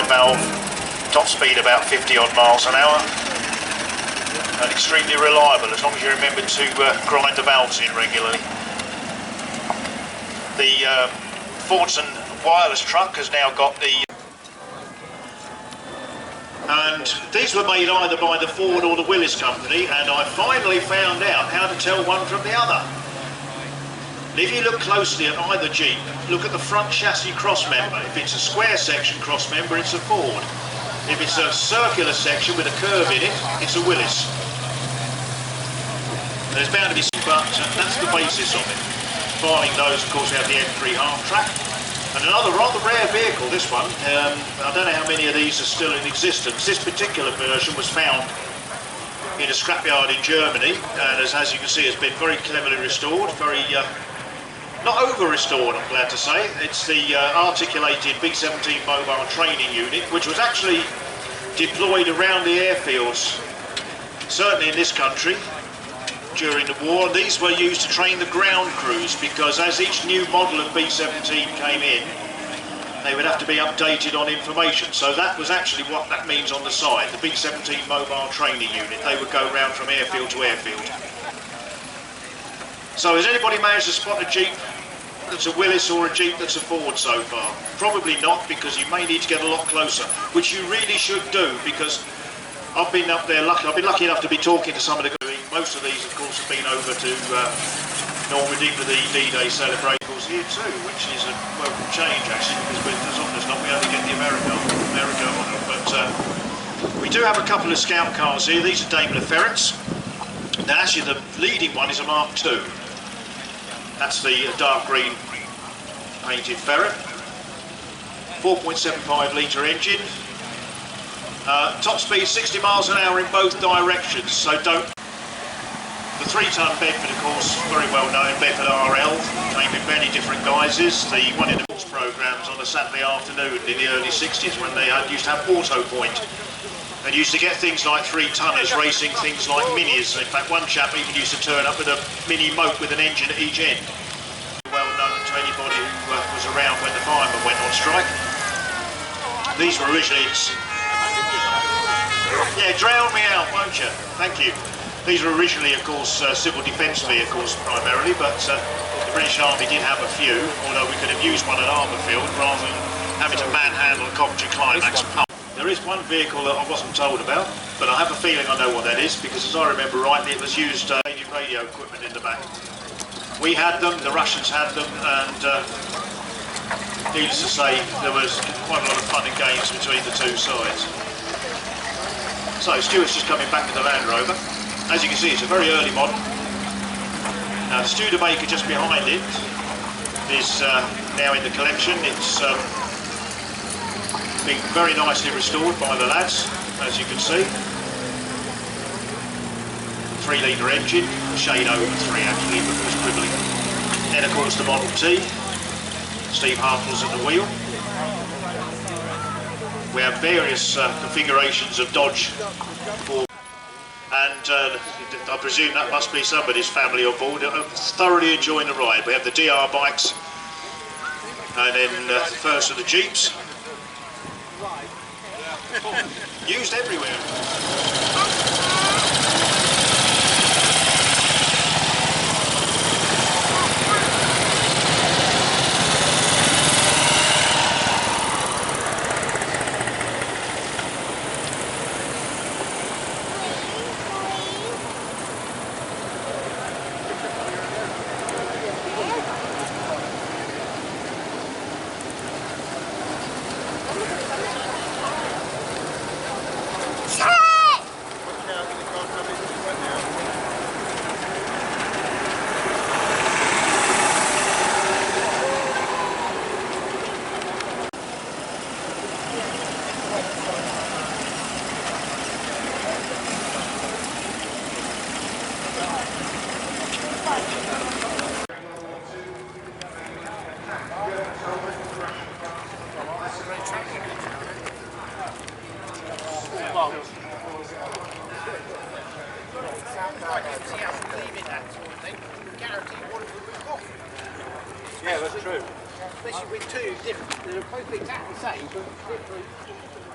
valve, top speed about 50 odd miles an hour, and extremely reliable as long as you remember to grind the valves in regularly. The Fordson wireless truck has now got the... And these were made either by the Ford or the Willis company, and I finally found out how to tell one from the other. And if you look closely at either Jeep, look at the front chassis cross member. If it's a square section cross member, it's a Ford. If it's a circular section with a curve in it, it's a Willis. There's bound to be some, but that's the basis of it. Filing those, of course, we have the M3 half track. And another rather rare vehicle, this one. I don't know how many of these are still in existence. This particular version was found in a scrapyard in Germany, and as you can see, it's been very cleverly restored, very, not over-restored, I'm glad to say. It's the articulated B-17 mobile training unit, which was actually deployed around the airfields, certainly in this country, during the war. These were used to train the ground crews, because as each new model of B-17 came in, they would have to be updated on information. So that was actually what that means on the side, the B-17 mobile training unit. They would go round from airfield to airfield. So has anybody managed to spot a Jeep that's a Willis or a Jeep that's a Ford so far? Probably not, because you may need to get a lot closer, which you really should do, because I've been up there lucky. I've been lucky enough to be talking to some of the... Most of these, of course, have been over to Normandy for the D-Day celebrations here too, which is a welcome change actually, because as often as not we only get the America on them. But we do have a couple of scout cars here. These are Daimler Ferrets. Now actually the leading one is a Mark II. That's the dark green painted Ferret. 4.75 litre engine. Top speed 60 miles an hour in both directions, so don't... The 3-ton Bedford, of course, very well known, Bedford RL, came in many different guises. The one in the sports programmes on a Saturday afternoon in the early 60s, when they used to have auto point, and used to get things like 3-tonners racing things like minis. In fact, one chap even used to turn up with a mini moat with an engine at each end. Well known to anybody who was around when the firemen went on strike. These were originally... Yeah, drown me out, won't you? Thank you. These were originally, of course, civil defence vehicles primarily, but the British Army did have a few, although we could have used one at Arborfield rather than having to manhandle a Coventry Climax pump. There is one vehicle that I wasn't told about, but I have a feeling I know what that is, because as I remember rightly, it was used radio equipment in the back. We had them, the Russians had them, and needless to say, there was quite a lot of fun and games between the two sides. So Stuart's just coming back with the Land Rover. As you can see, it's a very early model. Now the Studebaker just behind it is now in the collection. It's been very nicely restored by the lads, as you can see. 3 litre engine, a shade over 3 actually, but it was quibbling. Then of course the Model T, Steve Hartle's at the wheel. We have various configurations of Dodge, and I presume that must be somebody's family on board, thoroughly enjoying the ride. We have the DR bikes, and then the first of the Jeeps, used everywhere. Yeah, that's true. especially with two different, they're both exactly the same, but different.